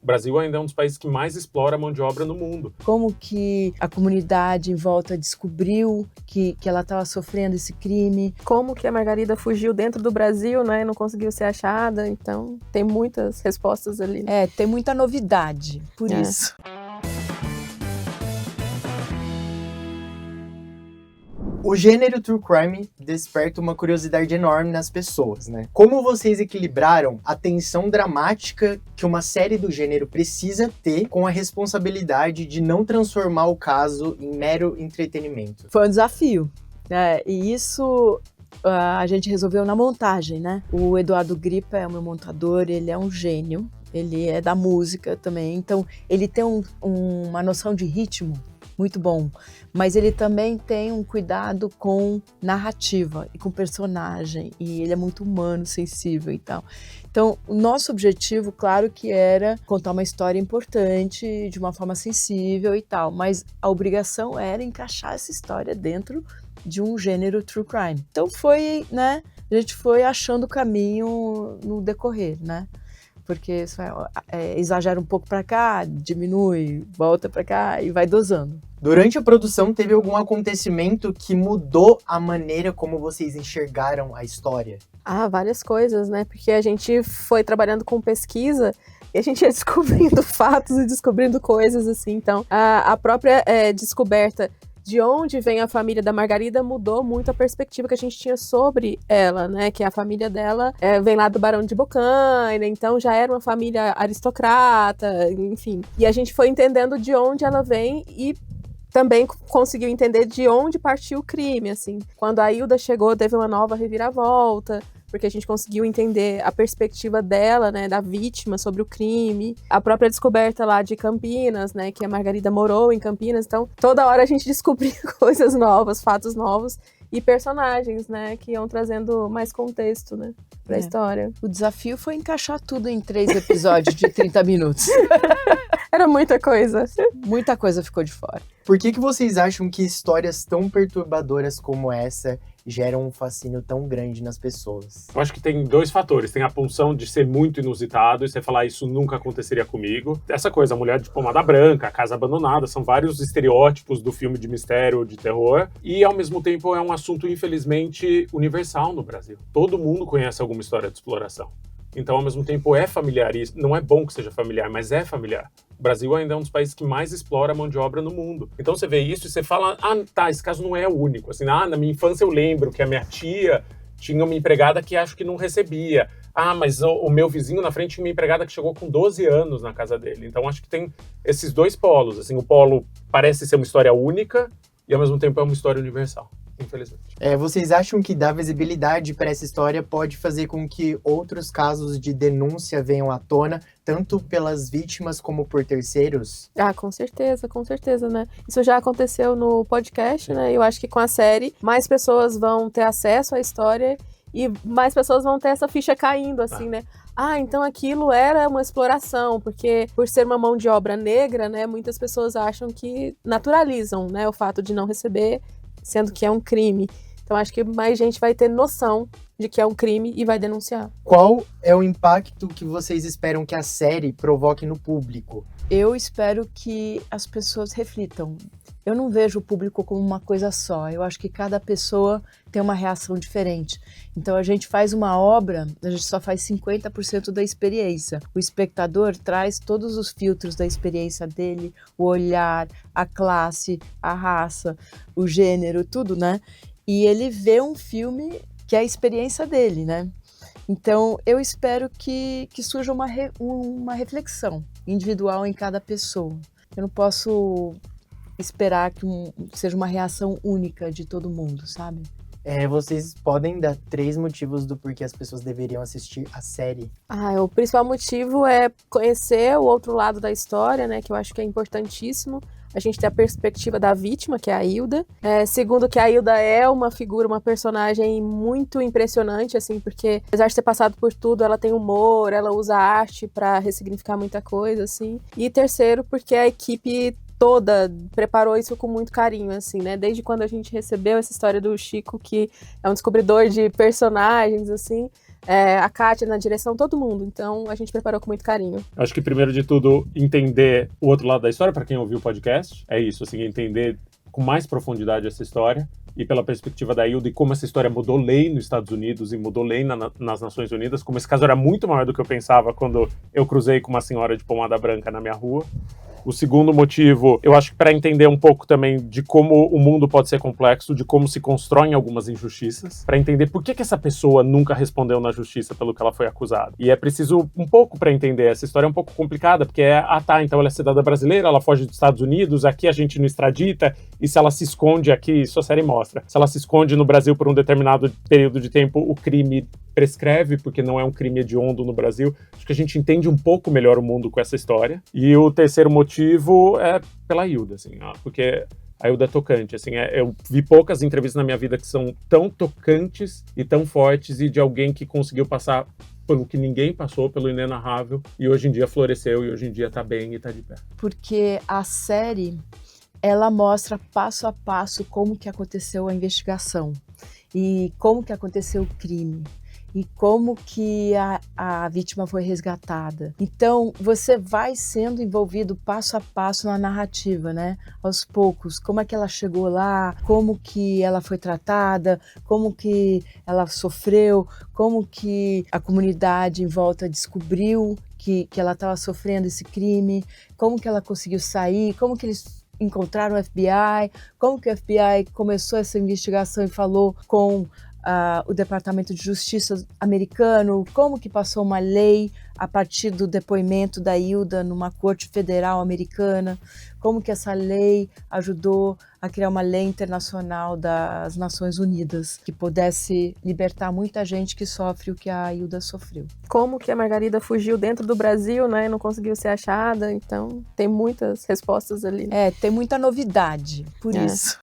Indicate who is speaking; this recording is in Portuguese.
Speaker 1: O Brasil ainda é um dos países que mais explora a mão de obra no mundo.
Speaker 2: Como que a comunidade em volta descobriu que ela estava sofrendo esse crime?
Speaker 3: Como que a Margarida fugiu dentro do Brasil, né, e não conseguiu ser achada? Então, tem muitas respostas ali.
Speaker 2: Tem muita novidade, por isso.
Speaker 4: O gênero True Crime desperta uma curiosidade enorme nas pessoas, né? Como vocês equilibraram a tensão dramática que uma série do gênero precisa ter com a responsabilidade de não transformar o caso em mero entretenimento?
Speaker 2: Foi um desafio, né? E isso a gente resolveu na montagem, né? O Eduardo Grippa é o meu montador, ele é um gênio, ele é da música também, então ele tem uma noção de ritmo muito bom, mas ele também tem um cuidado com narrativa e com personagem, e ele é muito humano, sensível e tal. Então, o nosso objetivo, claro que era contar uma história importante, de uma forma sensível e tal, mas a obrigação era encaixar essa história dentro de um gênero true crime. Então foi, né, a gente foi achando o caminho no decorrer, né? Porque exagera um pouco para cá, diminui, volta para cá e vai dosando.
Speaker 4: Durante a produção, teve algum acontecimento que mudou a maneira como vocês enxergaram a história?
Speaker 3: Várias coisas, né? Porque a gente foi trabalhando com pesquisa e a gente ia descobrindo fatos e descobrindo coisas, assim. Então, a própria descoberta de onde vem a família da Margarida mudou muito a perspectiva que a gente tinha sobre ela, né? Que a família dela vem lá do Barão de Bocaina, então já era uma família aristocrata, enfim. E a gente foi entendendo de onde ela vem e também conseguiu entender de onde partiu o crime, assim. Quando a Hilda chegou, teve uma nova reviravolta, porque a gente conseguiu entender a perspectiva dela, né, da vítima sobre o crime. A própria descoberta lá de Campinas, né, que a Margarida morou em Campinas. Então, toda hora a gente descobria coisas novas, fatos novos e personagens, né, que iam trazendo mais contexto, né, pra história.
Speaker 2: O desafio foi encaixar tudo em 3 episódios de 30 minutos.
Speaker 3: Era muita coisa.
Speaker 2: Muita coisa ficou de fora.
Speaker 4: Por que vocês acham que histórias tão perturbadoras como essa geram um fascínio tão grande nas pessoas?
Speaker 1: Eu acho que tem 2 fatores. Tem a punção de ser muito inusitado e você falar isso nunca aconteceria comigo. Essa coisa, a mulher de pomada branca, a casa abandonada, são vários estereótipos do filme de mistério, de terror. E, ao mesmo tempo, é um assunto, infelizmente, universal no Brasil. Todo mundo conhece alguma história de exploração. Então, ao mesmo tempo, é familiar. E não é bom que seja familiar, mas é familiar. O Brasil ainda é um dos países que mais explora a mão de obra no mundo. Então, você vê isso e você fala, esse caso não é o único. Assim, na minha infância eu lembro que a minha tia tinha uma empregada que acho que não recebia. Mas o meu vizinho na frente tinha uma empregada que chegou com 12 anos na casa dele. Então, acho que tem esses 2 polos. Assim, o polo parece ser uma história única e, ao mesmo tempo, é uma história universal. Infelizmente.
Speaker 4: Vocês acham que dar visibilidade para essa história pode fazer com que outros casos de denúncia venham à tona, tanto pelas vítimas como por terceiros?
Speaker 3: Com certeza, né? Isso já aconteceu no podcast, né? Eu acho que com a série, mais pessoas vão ter acesso à história e mais pessoas vão ter essa ficha caindo, assim, né? Então aquilo era uma exploração, porque por ser uma mão de obra negra, né? Muitas pessoas acham que naturalizam, né? O fato de não receber, sendo que é um crime. Então acho que mais gente vai ter noção de que é um crime e vai denunciar.
Speaker 4: Qual é o impacto que vocês esperam que a série provoque no público?
Speaker 2: Eu espero que as pessoas reflitam. Eu não vejo o público como uma coisa só. Eu acho que cada pessoa tem uma reação diferente. Então a gente faz uma obra, a gente só faz 50% da experiência. O espectador traz todos os filtros da experiência dele, o olhar, a classe, a raça, o gênero, tudo, né? E ele vê um filme que é a experiência dele, né? Então, eu espero que surja uma reflexão individual em cada pessoa. Eu não posso esperar que seja uma reação única de todo mundo, sabe?
Speaker 4: Vocês podem dar 3 motivos do porquê as pessoas deveriam assistir a série?
Speaker 3: O principal motivo é conhecer o outro lado da história, né? Que eu acho que é importantíssimo. A gente tem a perspectiva da vítima, que é a Hilda. Segundo, que a Hilda é uma figura, uma personagem muito impressionante, assim, porque apesar de ter passado por tudo, ela tem humor, ela usa arte pra ressignificar muita coisa, assim. E terceiro, porque a equipe toda preparou isso com muito carinho, assim, né? Desde quando a gente recebeu essa história do Chico, que é um descobridor de personagens, assim, a Kátia na direção, todo mundo. Então a gente preparou com muito carinho.
Speaker 1: Acho que primeiro de tudo, entender o outro lado da história, para quem ouviu o podcast, é isso, assim, entender com mais profundidade essa história e pela perspectiva da Hilda e como essa história mudou lei nos Estados Unidos e mudou lei nas Nações Unidas, como esse caso era muito maior do que eu pensava quando eu cruzei com uma senhora de pomada branca na minha rua. O segundo motivo, eu acho que para entender um pouco também de como o mundo pode ser complexo, de como se constroem algumas injustiças, para entender por que essa pessoa nunca respondeu na justiça pelo que ela foi acusada. E é preciso um pouco para entender. Essa história é um pouco complicada, porque então ela é cidadã brasileira, ela foge dos Estados Unidos, aqui a gente não extradita, e se ela se esconde aqui, isso a série mostra, se ela se esconde no Brasil por um determinado período de tempo, o crime prescreve, porque não é um crime hediondo no Brasil. Acho que a gente entende um pouco melhor o mundo com essa história. E o terceiro motivo é pela Hilda, assim, porque a Hilda é tocante, assim, eu vi poucas entrevistas na minha vida que são tão tocantes e tão fortes e de alguém que conseguiu passar pelo que ninguém passou, pelo inenarrável, e hoje em dia floresceu, e hoje em dia tá bem e tá de pé.
Speaker 2: Porque a série, ela mostra passo a passo como que aconteceu a investigação e como que aconteceu o crime. E como que a vítima foi resgatada. Então, você vai sendo envolvido passo a passo na narrativa, né? Aos poucos, como é que ela chegou lá, como que ela foi tratada, como que ela sofreu, como que a comunidade em volta descobriu que ela estava sofrendo esse crime, como que ela conseguiu sair, como que eles encontraram o FBI, como que o FBI começou essa investigação e falou com o Departamento de Justiça americano, como que passou uma lei a partir do depoimento da Hilda numa corte federal americana, como que essa lei ajudou a criar uma lei internacional das Nações Unidas que pudesse libertar muita gente que sofre o que a Hilda sofreu.
Speaker 3: Como que a Margarida fugiu dentro do Brasil, né, e não conseguiu ser achada, então tem muitas respostas ali.
Speaker 2: Tem muita novidade, por isso.